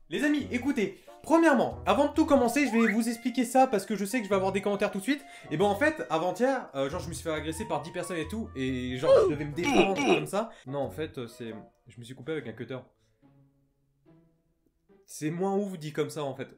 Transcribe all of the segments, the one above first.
Les amis, écoutez, premièrement, avant de tout commencer, je vais vous expliquer ça parce que je sais que je vais avoir des commentaires tout de suite. Et ben en fait, avant-hier, genre je me suis fait agresser par 10 personnes et tout, et genre je devais me défendre comme ça. Non, en fait, c'est... Je me suis coupé avec un cutter. C'est moins ouf dit comme ça en fait.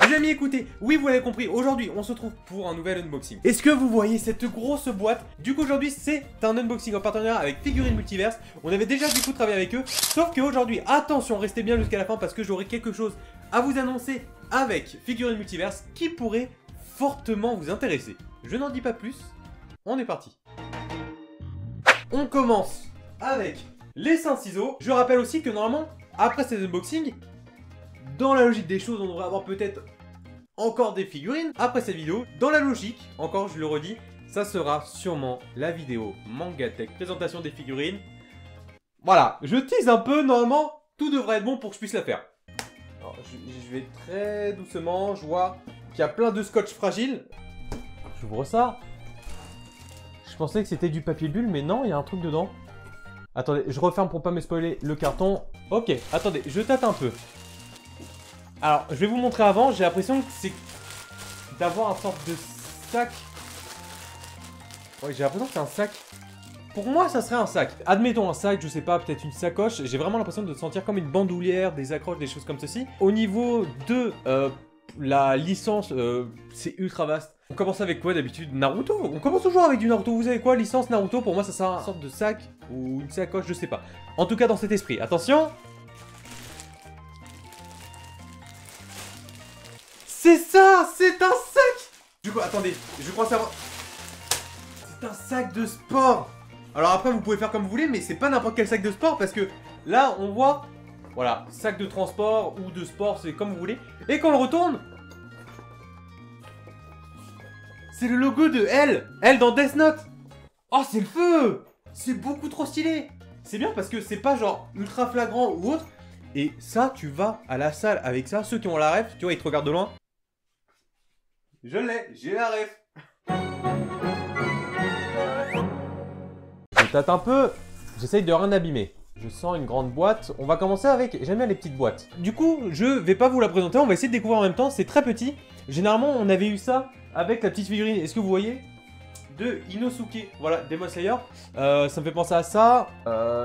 Les amis, écoutez, oui vous l'avez compris, aujourd'hui on se retrouve pour un nouvel unboxing. Est-ce que vous voyez cette grosse boîte? Du coup aujourd'hui c'est un unboxing en partenariat avec Figurines Multiverse. On avait déjà du coup travaillé avec eux, sauf qu'aujourd'hui, attention, restez bien jusqu'à la fin parce que j'aurai quelque chose à vous annoncer avec Figurines Multiverse qui pourrait fortement vous intéresser. Je n'en dis pas plus, on est parti. On commence avec les 5 ciseaux. Je rappelle aussi que normalement, après ces unboxings, dans la logique des choses, on devrait avoir peut-être encore des figurines après cette vidéo. Dans la logique, encore je le redis, ça sera sûrement la vidéo MangaTech présentation des figurines. Voilà, je tease un peu, normalement tout devrait être bon pour que je puisse la faire. Alors, je vais très doucement, je vois qu'il y a plein de scotch fragile. J'ouvre ça. Je pensais que c'était du papier bulle, mais non, il y a un truc dedans. Attendez, je referme pour pas me spoiler le carton. Ok, attendez, je tâte un peu. Alors, je vais vous montrer avant, j'ai l'impression que c'est d'avoir un sorte de sac. Ouais, j'ai l'impression que c'est un sac. Pour moi, ça serait un sac. Admettons un sac, je sais pas, peut-être une sacoche. J'ai vraiment l'impression de sentir comme une bandoulière, des accroches, des choses comme ceci. Au niveau de la licence, c'est ultra vaste. On commence avec quoi d'habitude? Naruto. On commence toujours avec du Naruto. Vous savez quoi? Licence Naruto, pour moi, ça sera une sorte de sac ou une sacoche, je sais pas. En tout cas, dans cet esprit. Attention! C'est ça! C'est un sac! Du coup, attendez, je crois savoir... C'est un sac de sport! Alors après, vous pouvez faire comme vous voulez, mais c'est pas n'importe quel sac de sport, parce que là, on voit... Voilà, sac de transport ou de sport, c'est comme vous voulez. Et quand on le retourne... C'est le logo de Elle! Elle dans Death Note! Oh, c'est le feu! C'est beaucoup trop stylé! C'est bien parce que c'est pas genre ultra flagrant ou autre. Et ça, tu vas à la salle avec ça. Ceux qui ont la ref, tu vois, ils te regardent de loin. Je l'ai, j'ai la ref. Je tâte un peu, j'essaye de rien abîmer. Je sens une grande boîte. On va commencer avec, j'aime bien les petites boîtes. Du coup, je vais pas vous la présenter, on va essayer de découvrir en même temps. C'est très petit. Généralement, on avait eu ça avec la petite figurine. Est-ce que vous voyez? De Inosuke. Voilà, Demon Slayer. Ça me fait penser à ça.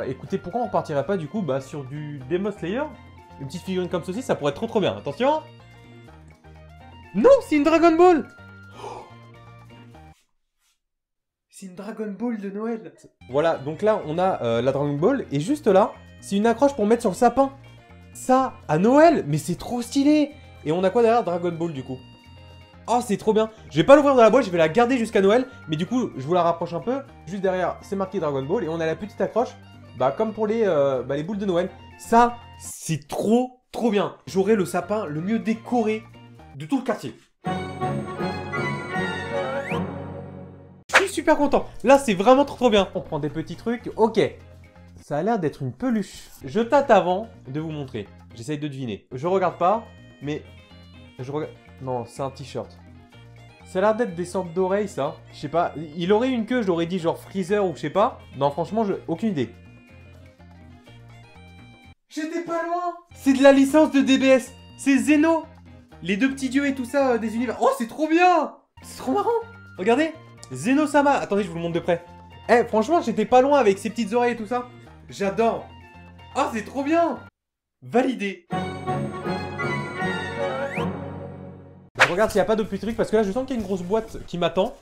Écoutez, pourquoi on partirait pas du coup sur du Demon Slayer? Une petite figurine comme ceci, ça pourrait être trop bien. Attention. Non, c'est une Dragon Ball. C'est une Dragon Ball de Noël. Voilà, donc là, on a la Dragon Ball. Et juste là, c'est une accroche pour mettre sur le sapin. Ça, à Noël, mais c'est trop stylé. Et on a quoi derrière? Dragon Ball, du coup. Oh, c'est trop bien. Je vais pas l'ouvrir dans la boîte, je vais la garder jusqu'à Noël. Mais du coup, je vous la rapproche un peu. Juste derrière, c'est marqué Dragon Ball. Et on a la petite accroche, comme pour les boules de Noël. Ça, c'est trop bien. J'aurai le sapin le mieux décoré de tout le quartier. Je suis super content. Là, c'est vraiment trop bien. On prend des petits trucs. Ok. Ça a l'air d'être une peluche. Je tâte avant de vous montrer. J'essaye de deviner. Je regarde pas, mais... Je regarde... Non, c'est un t-shirt. Ça a l'air d'être des sortes d'oreilles, ça. Je sais pas. Il aurait une queue, j'aurais dit genre Freezer ou je sais pas. Non, franchement, aucune idée. J'étais pas loin. C'est de la licence de DBS. C'est Zeno. Les deux petits dieux et tout ça des univers. Oh, c'est trop bien. C'est trop marrant. Regardez. Zeno-sama. Attendez, je vous le montre de près. Eh, franchement, j'étais pas loin avec ses petites oreilles et tout ça. J'adore. Oh, c'est trop bien. Validé. Je regarde s'il n'y a pas d'autres petits trucs parce que là, je sens qu'il y a une grosse boîte qui m'attend.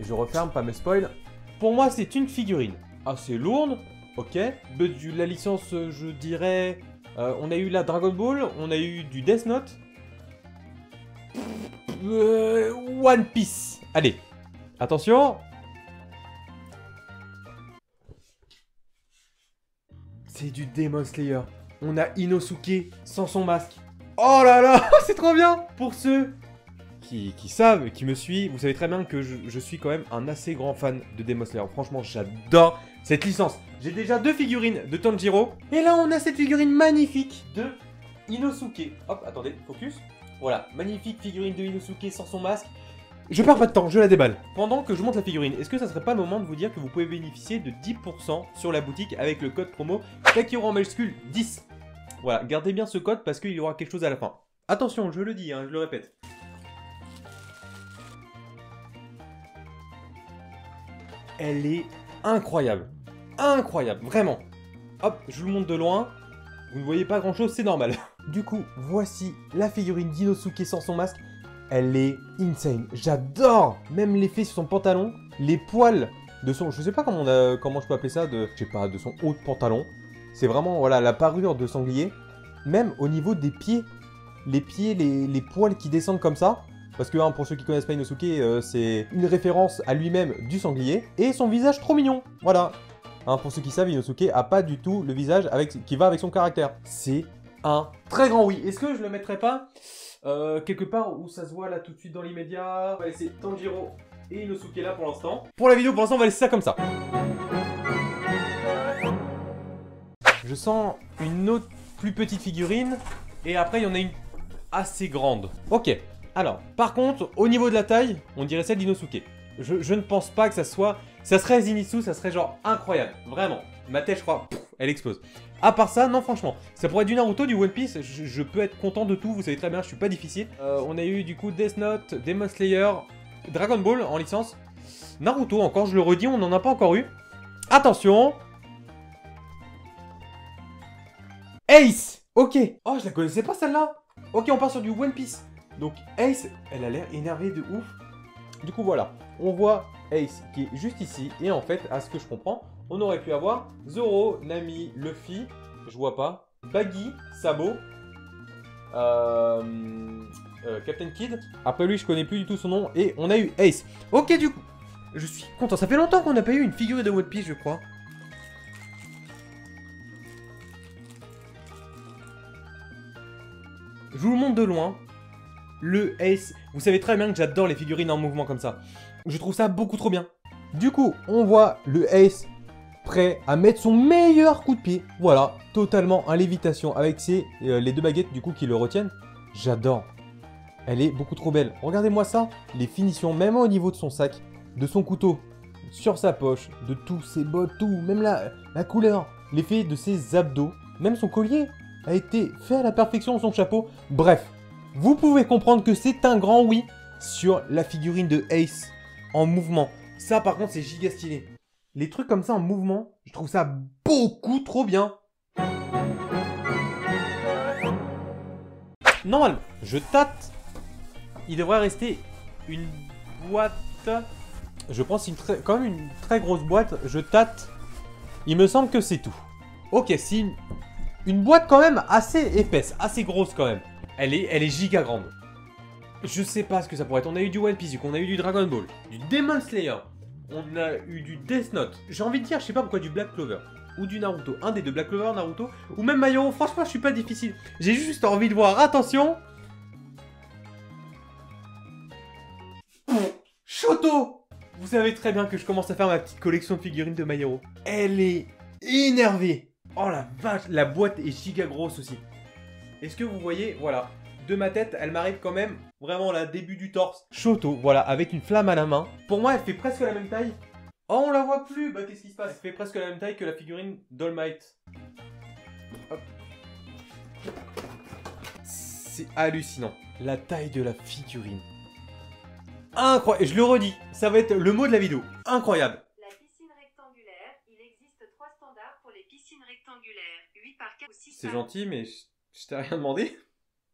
Je referme, pas me spoil. Pour moi, c'est une figurine. Assez lourde. Ok. La licence, je dirais... on a eu la Dragon Ball, on a eu du Death Note. One Piece. Allez, attention. C'est du Demon Slayer. On a Inosuke sans son masque. Oh là là, c'est trop bien. Pour ceux qui savent, qui me suivent, vous savez très bien que je suis quand même un assez grand fan de Demon Slayer. Franchement, j'adore cette licence. J'ai déjà 2 figurines de Tanjiro. Et là, on a cette figurine magnifique de Inosuke. Hop, attendez, focus. Voilà, magnifique figurine de Inosuke sans son masque. Je perds pas de temps, je la déballe. Pendant que je monte la figurine, est-ce que ça serait pas le moment de vous dire que vous pouvez bénéficier de 10% sur la boutique avec le code promo Takiro en majuscule 10. Voilà, gardez bien ce code parce qu'il y aura quelque chose à la fin. Attention, je le dis, hein, je le répète. Elle est incroyable. Incroyable, vraiment. Hop, je vous le montre de loin. Vous ne voyez pas grand chose, c'est normal. Du coup, voici la figurine d'Inosuke sans son masque. Elle est insane. J'adore même l'effet sur son pantalon. Les poils de son... Je sais pas comment je peux appeler ça. Je sais pas, de son haut de pantalon. C'est vraiment, voilà, la parure de sanglier. Même au niveau des pieds. Les pieds, les poils qui descendent comme ça. Parce que, hein, pour ceux qui connaissent pas Inosuke, c'est une référence à lui-même du sanglier. Et son visage trop mignon. Voilà. Hein, pour ceux qui savent, Inosuke a pas du tout le visage qui va avec son caractère. C'est un très grand oui. Est-ce que je le mettrais pas quelque part où ça se voit là tout de suite dans l'immédiat? On va laisser Tanjiro et Inosuke là pour l'instant. Pour la vidéo, pour l'instant, on va laisser ça comme ça. Je sens une autre plus petite figurine. Et après, il y en a une assez grande. Ok. Alors, par contre, au niveau de la taille, on dirait celle d'Inosuke. Je ne pense pas que ça soit... Ça serait Zenitsu, ça serait genre incroyable. Vraiment. Ma tête, je crois, elle explose. À part ça, non, franchement. Ça pourrait être du Naruto, du One Piece. Je peux être content de tout, vous savez très bien, je suis pas difficile. On a eu du coup Death Note, Demon Slayer, Dragon Ball en licence. Naruto, encore, je le redis, on n'en a pas encore eu. Attention. Ace. Ok. Oh, je la connaissais pas celle-là. Ok, on part sur du One Piece. Donc Ace, elle a l'air énervée de ouf. Du coup, voilà. On voit Ace qui est juste ici. Et en fait, à ce que je comprends, on aurait pu avoir Zoro, Nami, Luffy, je vois pas, Baggy, Sabo, Captain Kid. Après lui, je connais plus du tout son nom. Et on a eu Ace. Ok, du coup, je suis content. Ça fait longtemps qu'on n'a pas eu une figure de One Piece, je crois. Je vous le montre de loin. Le Ace. Vous savez très bien que j'adore les figurines en mouvement comme ça. Je trouve ça beaucoup trop bien. Du coup, on voit le Ace prêt à mettre son meilleur coup de pied. Voilà, totalement en lévitation avec les deux baguettes du coup qui le retiennent. J'adore. Elle est beaucoup trop belle. Regardez-moi ça. Les finitions, même au niveau de son sac, de son couteau, sur sa poche, de tous ses bottes, tout. Même la couleur, l'effet de ses abdos. Même son collier a été fait à la perfection, son chapeau. Bref, vous pouvez comprendre que c'est un grand oui sur la figurine de Ace en mouvement. Ça par contre c'est giga stylé. Les trucs comme ça en mouvement, je trouve ça beaucoup trop bien. Normalement, je tâte. Il devrait rester une boîte. Je pense quand même une très grosse boîte. Je tâte. Il me semble que c'est tout. Ok, c'est une boîte quand même assez épaisse, assez grosse quand même. Elle est giga grande. Je sais pas ce que ça pourrait être. On a eu du One Piece, on a eu du Dragon Ball, du Demon Slayer, on a eu du Death Note. J'ai envie de dire, je sais pas pourquoi, du Black Clover. Ou du Naruto. Un des deux, Black Clover, Naruto. Ou même Mayoro. Franchement, je suis pas difficile. J'ai juste envie de voir. Attention. Shoto. Vous savez très bien que je commence à faire ma petite collection de figurines de Mayoro. Elle est énervée. Oh la vache. La boîte est giga grosse aussi. Est-ce que vous voyez, voilà, de ma tête, elle m'arrive quand même vraiment là, début du torse. Shoto, voilà, avec une flamme à la main. Pour moi, elle fait presque la même taille. Oh, on la voit plus. Bah, qu'est-ce qui se passe? Elle fait presque la même taille que la figurine d'All Might. Hop. C'est hallucinant. La taille de la figurine. Incroyable. Je le redis, ça va être le mot de la vidéo. Incroyable. La piscine rectangulaire, il existe 3 standards pour les piscines rectangulaires. 8 par 4 ou 6 C'est gentil, mais je t'ai rien demandé.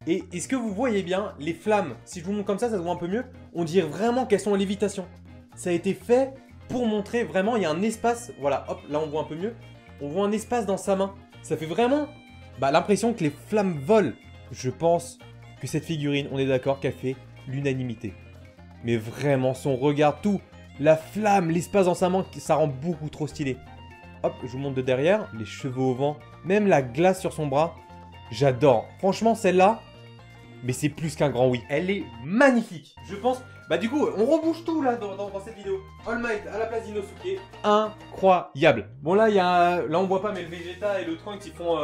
Et est-ce que vous voyez bien les flammes? Si je vous montre comme ça se voit un peu mieux. On dirait vraiment qu'elles sont en lévitation. Ça a été fait pour montrer vraiment, il y a un espace. Voilà, hop, là on voit un peu mieux. On voit un espace dans sa main. Ça fait vraiment l'impression que les flammes volent. Je pense que cette figurine, on est d'accord qu'elle fait l'unanimité. Mais vraiment, son regard, tout, la flamme, l'espace dans sa main, ça rend beaucoup trop stylé. Hop, je vous montre de derrière, les cheveux au vent, même la glace sur son bras. J'adore. Franchement, celle-là, mais c'est plus qu'un grand oui. Elle est magnifique. Je pense, du coup, on rebouge tout là dans cette vidéo. All Might à la place d'Inosuke. Incroyable. Bon, là, là, on voit pas, mais le Vegeta et le Trunks, ils font...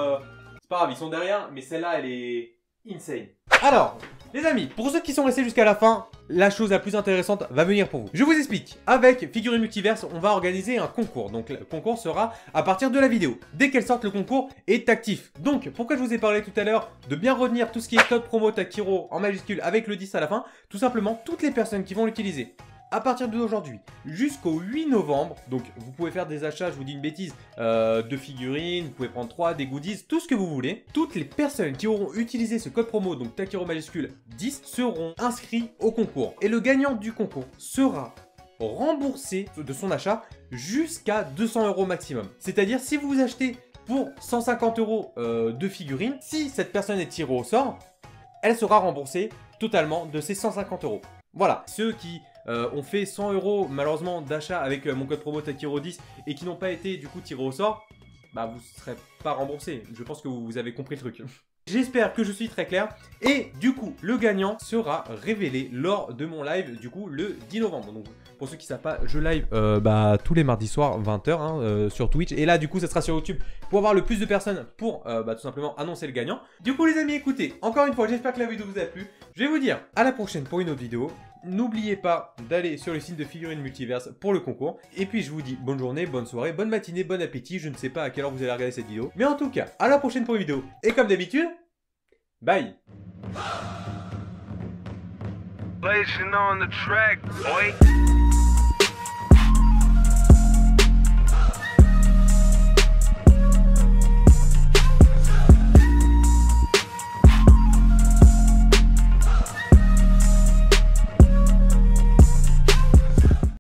c'est pas grave, ils sont derrière, mais celle-là, elle est insane. Alors, Les amis, pour ceux qui sont restés jusqu'à la fin, la chose la plus intéressante va venir pour vous. Je vous explique. Avec Figurine Multiverse, on va organiser un concours. Donc le concours sera à partir de la vidéo. Dès qu'elle sorte, le concours est actif. Donc pourquoi je vous ai parlé tout à l'heure de bien retenir tout ce qui est code promo Takiro en majuscule avec le 10 à la fin. Tout simplement, toutes les personnes qui vont l'utiliser à partir d'aujourd'hui jusqu'au 8 novembre, donc vous pouvez faire des achats, je vous dis une bêtise, de figurines, vous pouvez prendre 3, des goodies, tout ce que vous voulez. Toutes les personnes qui auront utilisé ce code promo, donc Takiro majuscule 10, seront inscrits au concours. Et le gagnant du concours sera remboursé de son achat jusqu'à 200 € maximum. C'est-à-dire si vous achetez pour 150 € de figurines, si cette personne est tirée au sort, elle sera remboursée totalement de ces 150 €. Voilà, ceux qui ont fait 100 € malheureusement d'achat avec mon code promo Takiro10 et qui n'ont pas été du coup tirés au sort, bah vous ne serez pas remboursés. Je pense que vous avez compris le truc. J'espère que je suis très clair. Et du coup, le gagnant sera révélé lors de mon live du coup le 10 novembre. Donc pour ceux qui ne savent pas, je live tous les mardis soirs 20h sur Twitch. Et là du coup ça sera sur YouTube pour avoir le plus de personnes pour tout simplement annoncer le gagnant. Du coup les amis, écoutez, encore une fois j'espère que la vidéo vous a plu. Je vais vous dire à la prochaine pour une autre vidéo. N'oubliez pas d'aller sur le site de Figurine Multiverse pour le concours. Et puis je vous dis bonne journée, bonne soirée, bonne matinée, bon appétit. Je ne sais pas à quelle heure vous allez regarder cette vidéo. Mais en tout cas, à la prochaine pour une vidéo. Et comme d'habitude, bye. Blazing on the track, boy.